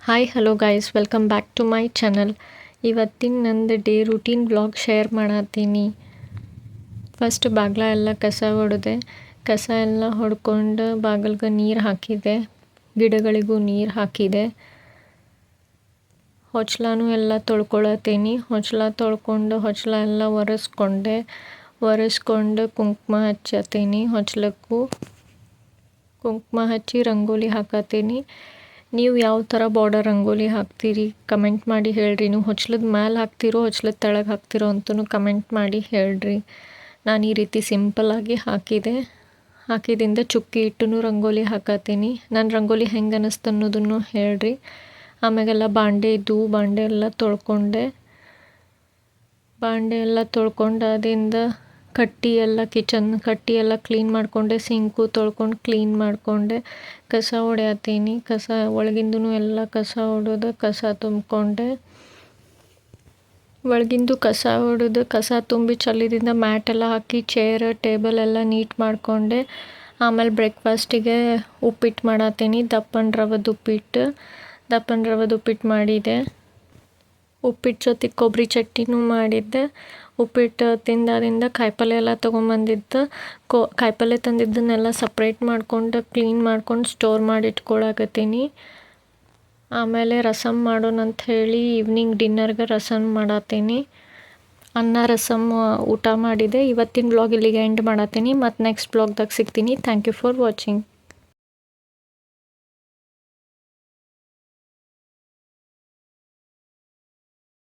Hi hello guys, welcome back to my channel. ಇವತ್ತಿನ ನಂದು day routine vlog share ಮಾಡತ್ತೀನಿ. First ಬಾಗ್ಲ ಎಲ್ಲ ಕಸ ಹೊಡೆದೆ. ಕಸ ಎಲ್ಲ ಹೊಡ್ಕೊಂಡು ಬಾಗಿಲ್ಗೆ ನೀರು ಹಾಕಿದೆ, ಗಿಡಗಳಿಗೂ ನೀರು ಹಾಕಿದೆ. ಹೊಚ್ಲಾನು ಎಲ್ಲ ತೊಳ್ಕೊಳತ್ತೀನಿ. ಹೊಚ್ಲ ತೊಳ್ಕೊಂಡು ಹೊಚ್ಲ ಎಲ್ಲ ಒರೆಸ್ಕೊಂಡು ಕುಂಕುಮ ಹಚ್ಚತ್ತೀನಿ. ಹೊಚ್ಲಕ್ಕೂ ಕುಂಕುಮ ಹಚ್ಚಿ ರಂಗೋಲಿ ಹಾಕತ್ತೀನಿ. ನೀವು ಯಾವ ಥರ ಬಾರ್ಡರ್ ರಂಗೋಲಿ ಹಾಕ್ತೀರಿ ಕಮೆಂಟ್ ಮಾಡಿ ಹೇಳ್ರಿ. ನೀವು ಹೊಚ್ಲದ ಮ್ಯಾಲೆ ಹಾಕ್ತಿರೋ ಹೊಚ್ಲದ ತೆಳಗೆ ಹಾಕ್ತಿರೋ ಅಂತಲೂ ಕಮೆಂಟ್ ಮಾಡಿ ಹೇಳ್ರಿ. ನಾನು ಈ ರೀತಿ ಸಿಂಪಲ್ಲಾಗಿ ಹಾಕಿದಿಂದ ಚುಕ್ಕಿ ಇಟ್ಟು ರಂಗೋಲಿ ಹಾಕತ್ತೀನಿ. ನಾನು ರಂಗೋಲಿ ಹೆಂಗೆ ಅನ್ನಿಸ್ತು ಅನ್ನೋದನ್ನು ಹೇಳ್ರಿ. ಆಮೇಲೆಲ್ಲ ಬಾಂಡೆ ಎಲ್ಲ ತೊಳ್ಕೊಂಡು ಅದರಿಂದ ಕಿಚನ್ ಕಟ್ಟಿ ಎಲ್ಲ ಕ್ಲೀನ್ ಮಾಡಿಕೊಂಡೆ. ಸಿಂಕು ತೊಳ್ಕೊಂಡು ಕ್ಲೀನ್ ಮಾಡಿಕೊಂಡೆ. ಕಸ ಹೊಡೆಯತ್ತೀನಿ. ಒಳಗಿಂದು ಎಲ್ಲ ಕಸ ಹೊಡೆದು ಕಸ ತುಂಬಿಕೊಂಡೆ. ಒಳಗಿಂದು ಕಸ ಹೊಡೆದು ಕಸ ತುಂಬಿ ಚಲ್ಲಿದಿಂದ ಮ್ಯಾಟ್ ಎಲ್ಲ ಹಾಕಿ ಚೇರ್ ಟೇಬಲ್ ಎಲ್ಲ ನೀಟ್ ಮಾಡಿಕೊಂಡೆ. ಆಮೇಲೆ ಬ್ರೇಕ್ಫಾಸ್ಟಿಗೆ ಉಪ್ಪಿಟ್ಟು ಮಾಡತ್ತೀನಿ. ದಪ್ಪನ ರವದ ಉಪ್ಪಿಟ್ಟು ಮಾಡಿದೆ. ಉಪ್ಪಿಟ್ಟು ಜೊತೆ ಕೊಬ್ಬರಿ ಚಟ್ನಿನೂ ಮಾಡಿದ್ದೆ. ಉಪ್ಪಿಟ್ಟು ತಿಂದಾದಿಂದ ಕಾಯಿಪಲ್ಯ ಎಲ್ಲ ತೊಗೊಂಬಂದಿದ್ದು. ಕಾಯಿಪಲ್ಯ ತಂದಿದ್ದನ್ನೆಲ್ಲ ಸಪ್ರೇಟ್ ಮಾಡ್ಕೊಂಡು ಕ್ಲೀನ್ ಮಾಡ್ಕೊಂಡು ಸ್ಟೋರ್ ಮಾಡಿ ಇಟ್ಕೊಳಕತ್ತೀನಿ. ಆಮೇಲೆ ರಸಮ್ ಮಾಡೋಣ ಅಂತ ಹೇಳಿ ಈವ್ನಿಂಗ್ ಡಿನ್ನರ್ಗೆ ರಸಮ್ ಮಾಡತ್ತೀನಿ. ಅನ್ನ ರಸಮ್ ಊಟ ಮಾಡಿದೆ. ಇವತ್ತಿನ ವ್ಲಾಗ್ ಇಲ್ಲಿಗೆ ಎಂಡ್ ಮಾಡತ್ತೀನಿ. ಮತ್ತು ನೆಕ್ಸ್ಟ್ ವ್ಲಾಗ್ದಾಗ ಸಿಗ್ತೀನಿ. Thank you for watching.